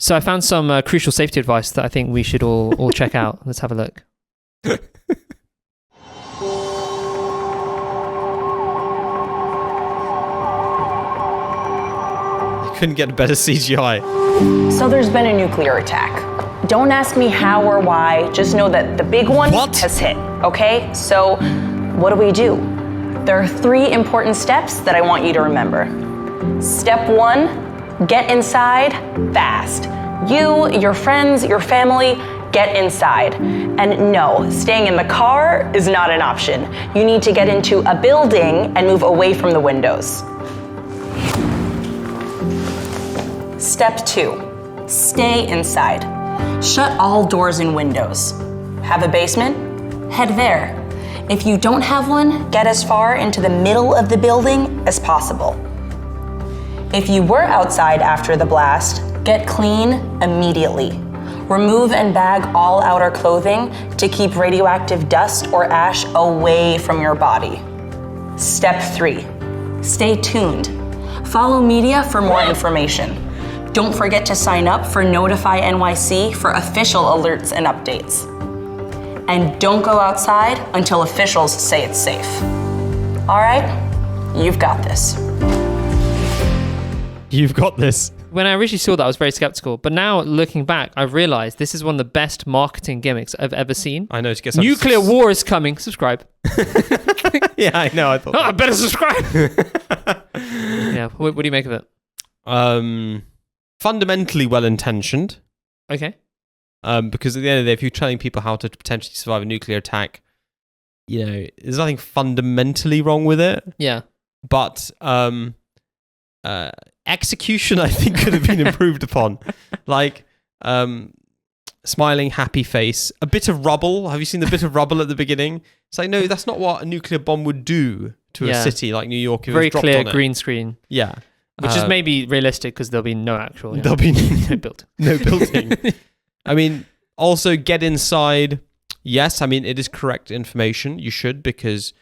So I found some crucial safety advice that I think we should all check out. Let's have a look. Couldn't get better CGI. So there's been a nuclear attack. Don't ask me how or why, just know that the big one has hit, okay? So what do? There are 3 important steps that I want you to remember. Step 1, get inside fast. You, your friends, your family, get inside. And no, staying in the car is not an option. You need to get into a building and move away from the windows. Step 2, stay inside. Shut all doors and windows. Have a basement? Head there. If you don't have one, get as far into the middle of the building as possible. If you were outside after the blast, get clean immediately. Remove and bag all outer clothing to keep radioactive dust or ash away from your body. Step 3, stay tuned. Follow media for more information. Don't forget to sign up for Notify NYC for official alerts and updates. And don't go outside until officials say it's safe. All right? You've got this. You've got this. When I originally saw that, I was very skeptical. But now, looking back, I've realized this is one of the best marketing gimmicks I've ever seen. I know. To get nuclear war is coming. Subscribe. Yeah, I know. I thought. I better subscribe. Yeah. What do you make of it? Fundamentally well-intentioned. Okay. Because at the end of the day, if you're telling people how to potentially survive a nuclear attack, there's nothing fundamentally wrong with it. Yeah. But execution, I think, could have been improved upon. Like, smiling, happy face, a bit of rubble. Have you seen the bit of rubble at the beginning? It's like, no, that's not what a nuclear bomb would do to a city like New York. If very it was dropped clear on it. green screen. Yeah. Which is maybe realistic because there'll be no actual. There'll be no building. No building. I mean, also get inside. Yes, I mean, it is correct information. You should because,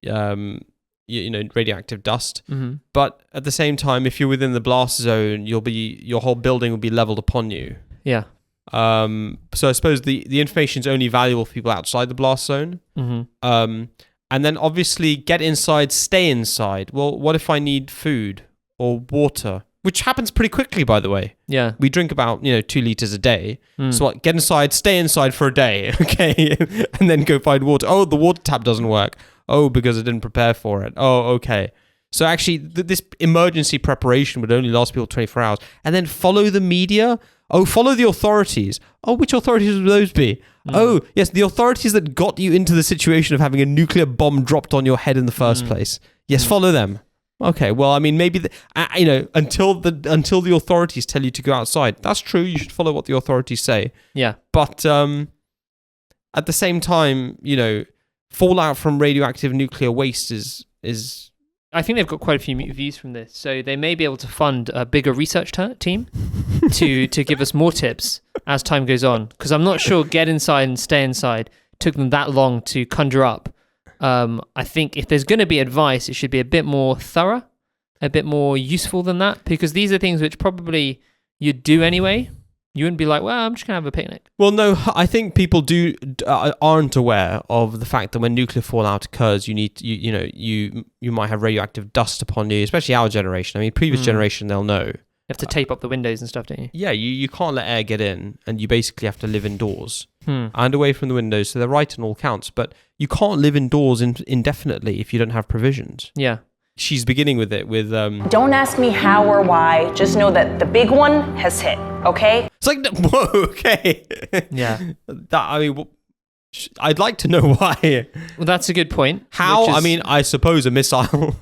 radioactive dust. Mm-hmm. But at the same time, if you're within the blast zone, your whole building will be leveled upon you. Yeah. So I suppose the information is only valuable for people outside the blast zone. Mm-hmm. And then obviously get inside, stay inside. Well, what if I need food or water? Which happens pretty quickly, by the way. Yeah. We drink about 2 liters a day. So what, get inside, stay inside for a day, okay? And then go find water. Oh, the water tap doesn't work. Oh, because I didn't prepare for it. Oh, okay. So actually, this emergency preparation would only last people 24 hours. And then follow the media. Oh, follow the authorities. Oh, which authorities would those be? Oh, yes, the authorities that got you into the situation of having a nuclear bomb dropped on your head in the first place. Yes, follow them. Okay, well, I mean, maybe until the authorities tell you to go outside, that's true. You should follow what the authorities say. Yeah, but at the same time, fallout from radioactive nuclear waste is. I think they've got quite a few views from this, so they may be able to fund a bigger research team to give us more tips as time goes on. Because I'm not sure get inside and stay inside took them that long to conjure up. I think if there's going to be advice, it should be a bit more thorough, a bit more useful than that, because these are things which probably you'd do anyway. You wouldn't be like, well, I'm just going to have a picnic. Well, no, I think people aren't aware of the fact that when nuclear fallout occurs, you might have radioactive dust upon you, especially our generation. I mean, previous generation, they'll know. You have to tape up the windows and stuff, don't you? Yeah, you can't let air get in, and you basically have to live indoors and away from the windows, so they're right in all counts. But you can't live indoors indefinitely if you don't have provisions. Yeah. She's beginning with it with... Don't ask me how or why, just know that the big one has hit, okay? It's like, whoa, okay. Yeah. I'd like to know why. Well, that's a good point. How? I mean, I suppose a missile,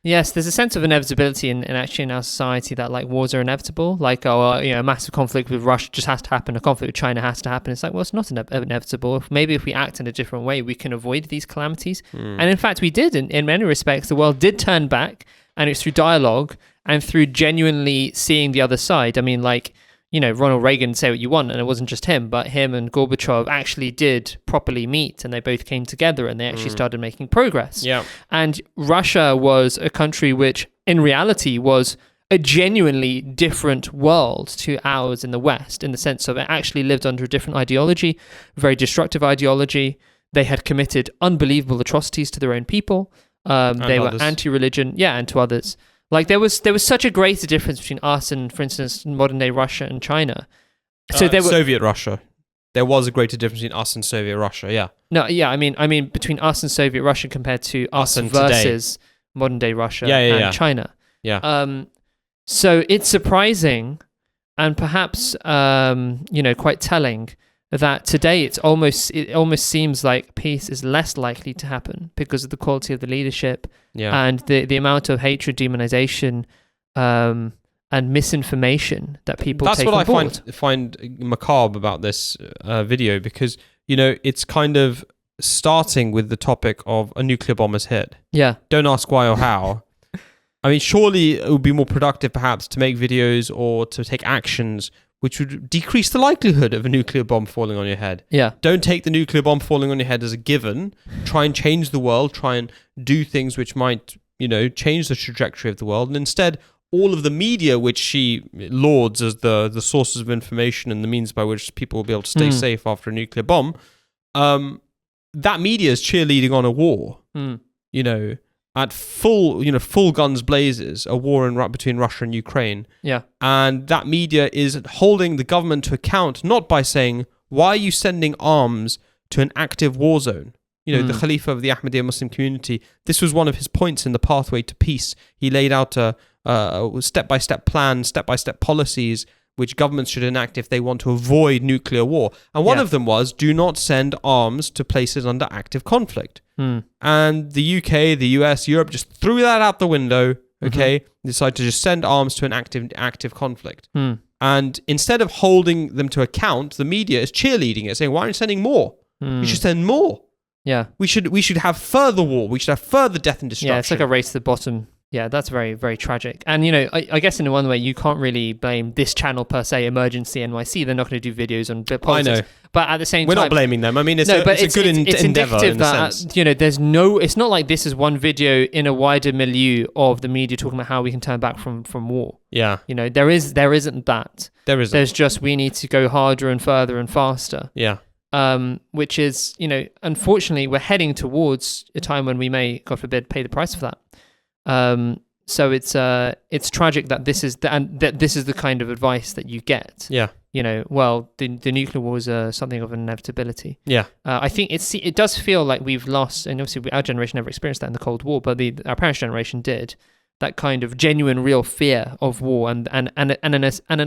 Yes, there's a sense of inevitability in actually in our society that like wars are inevitable. Like, a massive conflict with Russia just has to happen. A conflict with China has to happen. It's like, well, it's not inevitable. Maybe if we act in a different way, we can avoid these calamities. And in fact, we did. In many respects, the world did turn back, and it's through dialogue and through genuinely seeing the other side. I mean, like, Ronald Reagan, say what you want, and it wasn't just him, but him and Gorbachev actually did properly meet, and they both came together, and they actually started making progress. Yeah. And Russia was a country which, in reality, was a genuinely different world to ours in the West, in the sense of it actually lived under a different ideology, very destructive ideology. They had committed unbelievable atrocities to their own people. They were anti-religion, and to others. Like there was such a greater difference between us and, for instance, modern day Russia and China. So there were Soviet Russia. There was a greater difference between us and Soviet Russia. Yeah. No, yeah, I mean between us and Soviet Russia compared to us and versus modern day Russia and China. Yeah. So it's surprising, and perhaps quite telling, that today it almost seems like peace is less likely to happen because of the quality of the leadership and the amount of hatred, demonization, and misinformation that people take on board. That's what I find macabre about this video, because it's kind of starting with the topic of a nuclear bomb has hit. Yeah. Don't ask why or how. I mean, surely it would be more productive perhaps to make videos or to take actions which would decrease the likelihood of a nuclear bomb falling on your head. Yeah. Don't take the nuclear bomb falling on your head as a given. Try and change the world. Try and do things which might, change the trajectory of the world. And instead, all of the media, which she lauds as the sources of information and the means by which people will be able to stay safe after a nuclear bomb, that media is cheerleading on a war. At full guns blazes, a war between Russia and Ukraine. Yeah. And that media is holding the government to account, not by saying, why are you sending arms to an active war zone? The Khalifa of the Ahmadiyya Muslim community, this was one of his points in the pathway to peace. He laid out a step-by-step plan, step-by-step policies which governments should enact if they want to avoid nuclear war. And one of them was, do not send arms to places under active conflict. And the UK, the US, Europe just threw that out the window, decided to just send arms to an active conflict. And instead of holding them to account, the media is cheerleading it, saying, why aren't you sending more? You should send more. Yeah. We should have further war. We should have further death and destruction. Yeah, it's like a race to the bottom. Yeah, that's very, very tragic. And, I guess in one way, you can't really blame this channel per se, Emergency NYC. They're not going to do videos on politics. I know. But at the same time... We're not blaming them. I mean, it's a good endeavor in a sense. There's no... It's not like this is one video in a wider milieu of the media talking about how we can turn back from war. Yeah. There isn't that. There isn't. There's just we need to go harder and further and faster. Yeah. Which is, unfortunately, we're heading towards a time when we may, God forbid, pay the price for that. So it's tragic that this is the kind of advice that you get. Yeah. The nuclear war is something of an inevitability. Yeah. I think it does feel like we've lost, and obviously our generation never experienced that in the Cold War, but our parents' generation did. That kind of genuine, real fear of war and an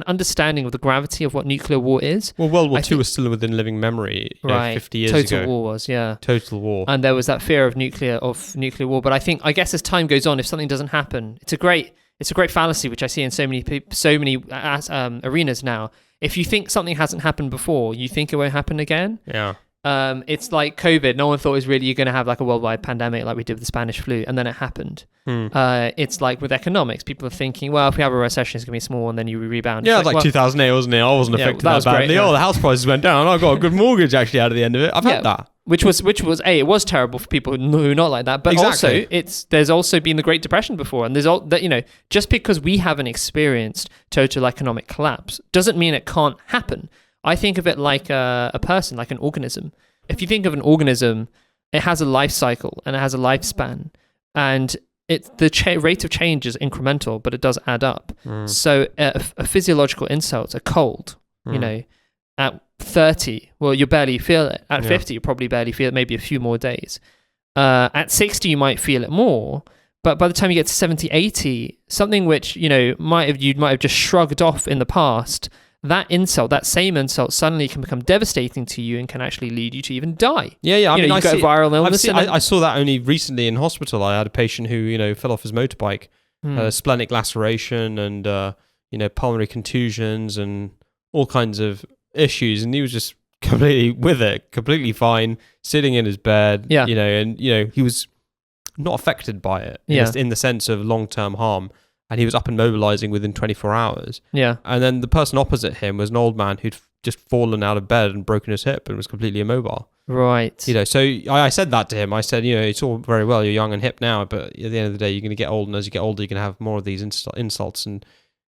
understanding of the gravity of what nuclear war is. Well, World War II was still within living memory, 50 years ago. Total war was, yeah. Total war. And there was that fear of nuclear war. But I guess as time goes on, if something doesn't happen, it's a great fallacy which I see in so many arenas now. If you think something hasn't happened before, you think it won't happen again. Yeah. It's like COVID. No one thought it was really going to have like a worldwide pandemic like we did with the Spanish flu, and then it happened. It's like with economics, people are thinking, well, if we have a recession, it's going to be small, and then you rebound. Yeah, like 2008, wasn't it? I wasn't affected that badly. Great, yeah. The house prices went down. I got a good mortgage actually out of the end of it. I've had that. Which was it was terrible for people who are not like that, but also there's also been the Great Depression before, and there's all that just because we haven't experienced total economic collapse doesn't mean it can't happen. I think of it like a person, like an organism. If you think of an organism, it has a life cycle and it has a lifespan, and the rate of change is incremental, but it does add up. So a physiological insult, a cold, at 30, well, you barely feel it. At 50, you probably barely feel it, maybe a few more days. At 60, you might feel it more. But by the time you get to 70, 80, something which, you might have just shrugged off in the past, that same insult suddenly can become devastating to you and can actually lead you to even die. Yeah. I mean, you got a viral illness. I saw that only recently in hospital. I had a patient who, fell off his motorbike, splenic laceration and, pulmonary contusions and all kinds of issues. And he was just completely with it, completely fine, sitting in his bed, and, he was not affected by it in the sense of long-term harm. And he was up and mobilizing within 24 hours. Yeah. And then the person opposite him was an old man who'd just fallen out of bed and broken his hip and was completely immobile. Right. So I said that to him. I said, it's all very well, you're young and hip now, but at the end of the day, you're going to get old, and as you get older, you're going to have more of these insults, and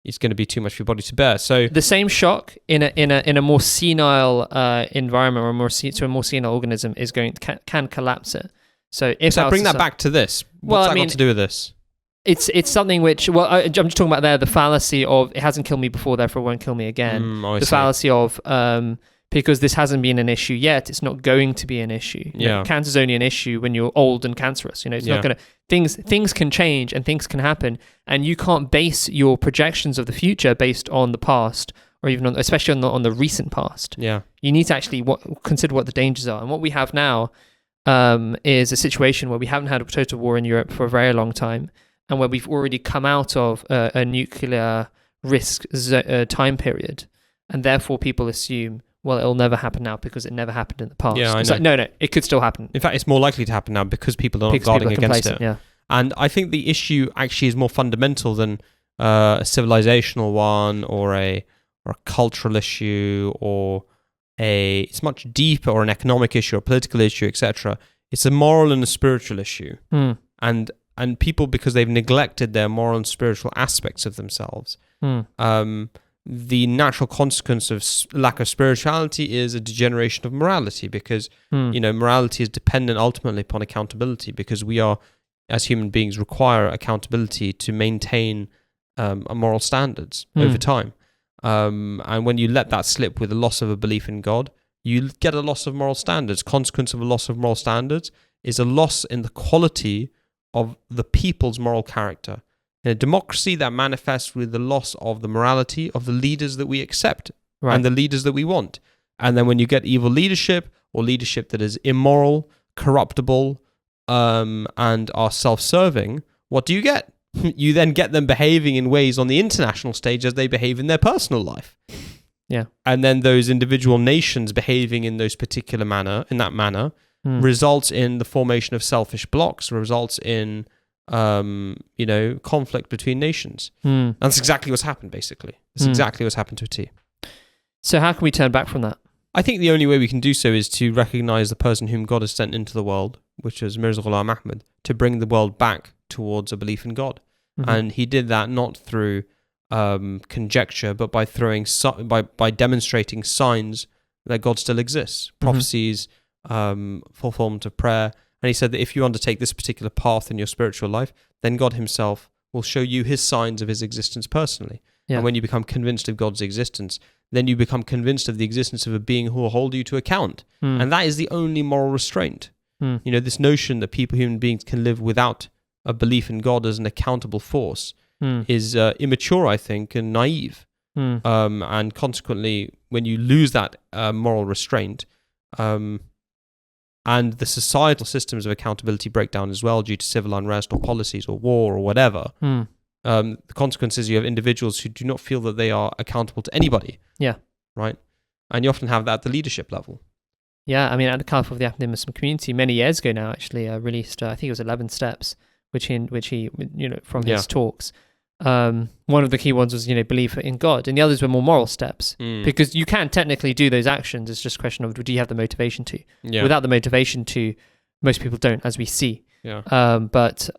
it's going to be too much for your body to bear. So the same shock in a more senile environment, or to a more senile organism can collapse it. So bring that back to this. What's that got to do with this? It's something which, I'm just talking about there, the fallacy of it hasn't killed me before, therefore it won't kill me again. The fallacy of because this hasn't been an issue yet, it's not going to be an issue. Cancer's only an issue when you're old and cancerous. It's not going to. Things can change and things can happen, and you can't base your projections of the future based on the past, or even especially on the recent past. Yeah, you need to actually consider what the dangers are, and what we have now is a situation where we haven't had a total war in Europe for a very long time, and where we've already come out of a nuclear risk time period, and therefore people assume, well, it'll never happen now because it never happened in the past. Yeah, I it's know. like, no, it could still happen. In fact, it's more likely to happen now because people are not guarding against it. Yeah. And I think the issue actually is more fundamental than a civilizational one or a cultural issue it's much deeper, or an economic issue or a political issue, etc. It's a moral and a spiritual issue. And people, because they've neglected their moral and spiritual aspects of themselves, the natural consequence of lack of spirituality is a degeneration of morality, because morality is dependent ultimately upon accountability, because we are, as human beings, require accountability to maintain moral standards over time. And when you let that slip with the loss of a belief in God, you get a loss of moral standards. Consequence of a loss of moral standards is a loss in the quality of the people's moral character. In a democracy, that manifests with the loss of the morality of the leaders that we accept and the leaders that we want. And then when you get evil leadership, or leadership that is immoral, corruptible, and are self-serving, what do you get? You then get them behaving in ways on the international stage as they behave in their personal life. Yeah. And then those individual nations behaving in those particular manner, results in the formation of selfish blocs, results in conflict between nations. And that's exactly what's happened, basically. It's exactly what's happened to a T. So how can we turn back from that? I think the only way we can do so is to recognize the person whom God has sent into the world, which is Mirza Ghulam Ahmad, to bring the world back towards a belief in God. And he did that not through conjecture, but by by demonstrating signs that God still exists, prophecies, fulfillment of prayer. And he said that if you undertake this particular path in your spiritual life, then God himself will show you his signs of his existence personally. And when you become convinced of God's existence, then you become convinced of the existence of a being who will hold you to account. And that is the only moral restraint. This notion that human beings can live without a belief in God as an accountable force is immature, I think, and naive. And consequently, when you lose that moral restraint, and the societal systems of accountability break down as well due to civil unrest or policies or war or whatever, the consequence is you have individuals who do not feel that they are accountable to anybody. Yeah. Right? And you often have that at the leadership level. Yeah, I mean, at the Caliph of the Ahmadiyya Muslim community, many years ago now, actually, released, I think it was 11 steps, which he from his talks. One of the key ones was, belief in God, and the others were more moral steps, because you can technically do those actions. It's just a question of, do you have the motivation to? Without the motivation to, most people don't, as we see. But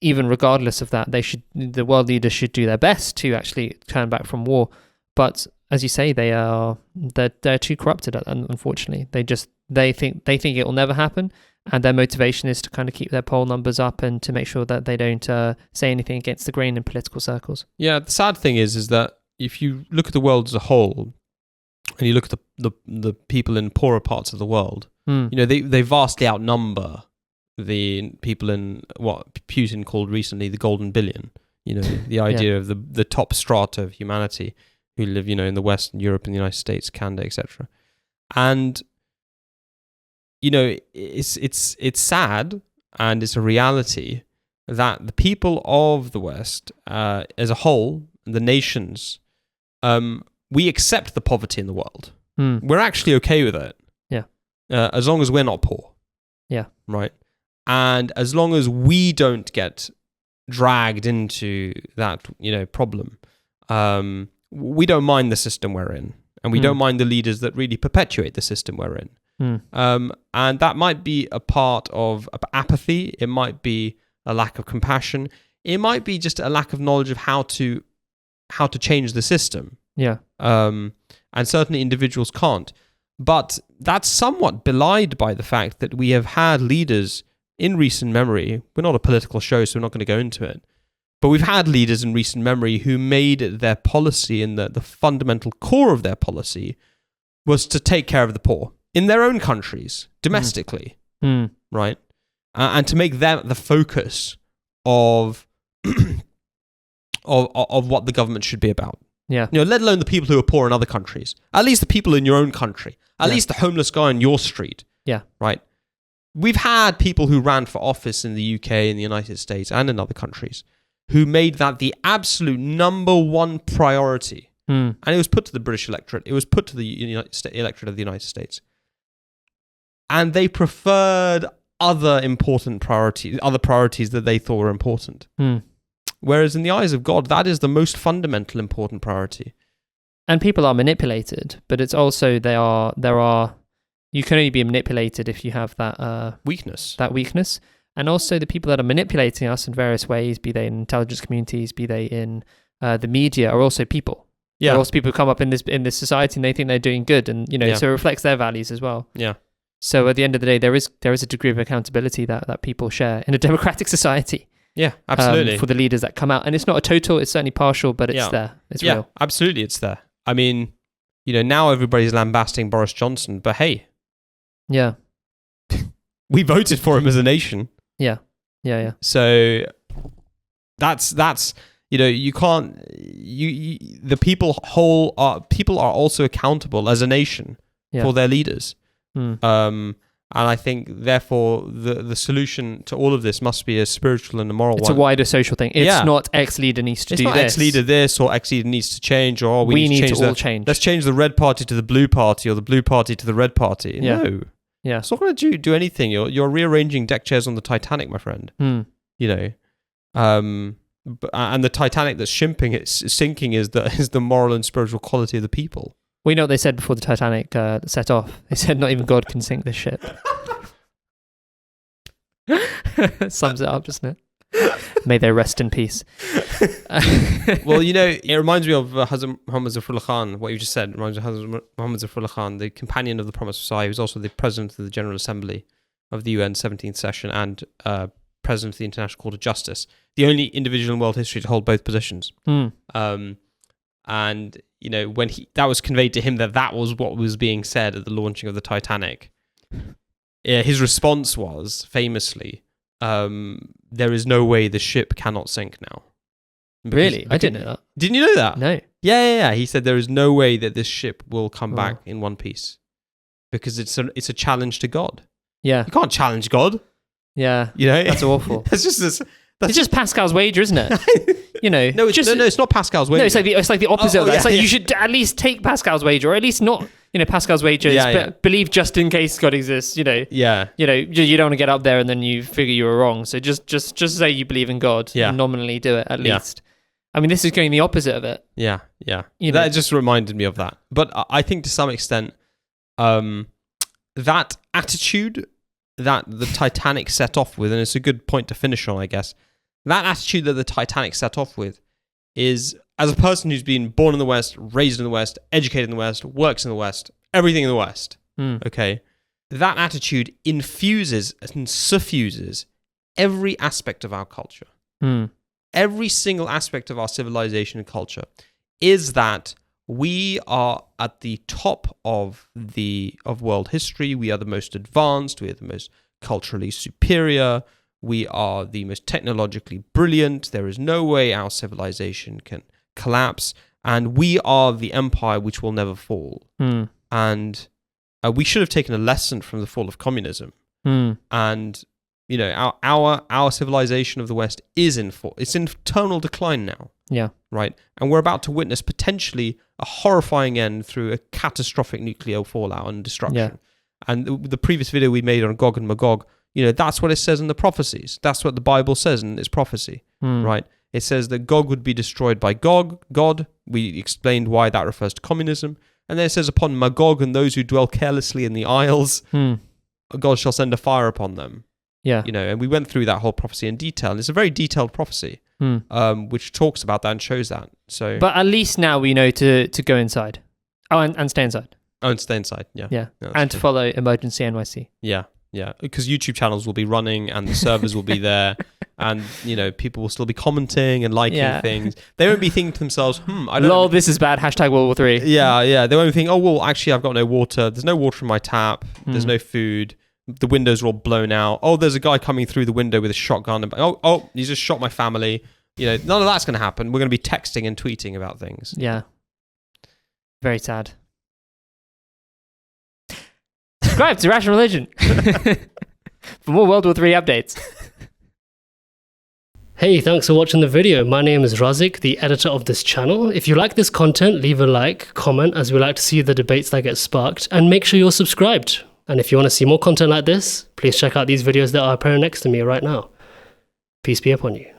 even regardless of that, the world leaders should do their best to actually turn back from war. But as you say, they're too corrupted, unfortunately. They think it will never happen. And their motivation is to kind of keep their poll numbers up and to make sure that they don't say anything against the grain in political circles. Yeah, the sad thing is that if you look at the world as a whole, and you look at the people in poorer parts of the world, they vastly outnumber the people in what Putin called recently the golden billion. The idea of the top strata of humanity who live, in the West, in Europe, in the United States, Canada, etc. And it's sad, and it's a reality that the people of the West, as a whole, the nations, we accept the poverty in the world. We're actually okay with it. Yeah. As long as we're not poor. Yeah. Right. And as long as we don't get dragged into that, problem, we don't mind the system we're in, and we don't mind the leaders that really perpetuate the system we're in. And that might be a part of apathy. It might be a lack of compassion. It might be just a lack of knowledge of how to change the system. Yeah. And certainly individuals can't. But that's somewhat belied by the fact that we have had leaders in recent memory. We're not a political show, so we're not going to go into it. But we've had leaders in recent memory who made their policy, and the fundamental core of their policy was to take care of the poor in their own countries, domestically, right? And to make them the focus of what the government should be about. Yeah. Let alone the people who are poor in other countries. At least the people in your own country. At least the homeless guy on your street. Yeah. Right? We've had people who ran for office in the UK, in the United States, and in other countries who made that the absolute number one priority. And it was put to the British electorate. It was put to the electorate of the United States. And they preferred other priorities that they thought were important. Whereas in the eyes of God, that is the most fundamental important priority. And people are manipulated, but it's also you can only be manipulated if you have that weakness. And also the people that are manipulating us in various ways, be they in intelligence communities, be they in the media, are also people. Yeah. They're also people who come up in this society and they think they're doing good, and so it reflects their values as well. Yeah. So at the end of the day, there is a degree of accountability that people share in a democratic society. Yeah, absolutely. For the leaders that come out. And it's not a total, it's certainly partial, but it's there. It's real. Yeah, absolutely it's there. I mean, now everybody's lambasting Boris Johnson, but hey. Yeah. We voted for him as a nation. Yeah. Yeah. So that's you can't the people are also accountable as a nation for their leaders. And I think, therefore, the solution to all of this must be a spiritual and a moral one. It's a wider social thing. It's not X leader needs to do this. It's not X leader this or X leader needs to change, or we need to all change. Let's change the red party to the blue party or the blue party to the red party. Yeah. No. Yeah. It's not going to do anything. You're rearranging deck chairs on the Titanic, my friend. And the Titanic that's sinking is the moral and spiritual quality of the people. Well, you know what they said before the Titanic set off? They said not even God can sink this ship. Sums it up, doesn't it? May they rest in peace. Well, it reminds me of Hazrat Muhammad Zafrullah Khan, what you just said. It reminds me of Hazrat Muhammad Zafrullah Khan, the companion of the Promised Messiah, who's also the president of the General Assembly of the UN 17th session and president of the International Court of Justice. The only individual in world history to hold both positions. And when that was conveyed to him that was what was being said at the launching of the Titanic, his response was famously, "There is no way the ship cannot sink now." Really? I didn't know that. Didn't you know that? No. Yeah. He said there is no way that this ship will come back in one piece because it's a challenge to God. Yeah. You can't challenge God. Yeah. That's awful. That's just this. It's just Pascal's wager, isn't it? No, it's not Pascal's wager. No, it's like the opposite of that. Yeah, it's like you should at least take Pascal's wager, or at least not, Pascal's wager is believe just in case God exists, Yeah. You don't want to get up there and then you figure you were wrong. So just say you believe in God and nominally do it at least. I mean, this is going the opposite of it. Yeah. That just reminded me of that. But I think to some extent, that attitude that the Titanic set off with, and it's a good point to finish on, I guess, that attitude that the Titanic set off with is, as a person who's been born in the West, raised in the West, educated in the West, works in the West, everything in the West, okay, that attitude infuses and suffuses every aspect of our culture. Every single aspect of our civilization and culture is that we are at the top of world history. We are the most advanced. We are the most culturally superior. We are the most technologically brilliant. There is no way our civilization can collapse. And we are the empire which will never fall. And we should have taken a lesson from the fall of communism. And, our civilization of the West is it's in tonal decline now. Yeah. Right? And we're about to witness potentially a horrifying end through a catastrophic nuclear fallout and destruction. Yeah. And the previous video we made on Gog and Magog, that's what it says in the prophecies. That's what the Bible says in its prophecy, right? It says that Gog would be destroyed by God. We explained why that refers to communism. And then it says, upon Magog and those who dwell carelessly in the isles, God shall send a fire upon them. Yeah. And we went through that whole prophecy in detail. And it's a very detailed prophecy, which talks about that and shows that. So, but at least now we know to go inside. Oh, and stay inside. Oh, and stay inside. Yeah. Yeah. And to follow Emergency NYC. Yeah. Yeah. Because YouTube channels will be running and the servers will be there. And, people will still be commenting and liking things. They won't be thinking to themselves, I don't know. This is bad. Hashtag World War 3. Yeah. They won't think, actually, I've got no water. There's no water in my tap. There's no food. The windows are all blown out. Oh, there's a guy coming through the window with a shotgun. Oh, he just shot my family. None of that's going to happen. We're going to be texting and tweeting about things. Yeah. Very sad. Subscribe to Rational Religion for more World War 3 updates. Hey, thanks for watching the video. My name is Razik, the editor of this channel. If you like this content, leave a like, comment, as we like to see the debates that get sparked, and make sure you're subscribed. And if you want to see more content like this, please check out these videos that are appearing next to me right now. Peace be upon you.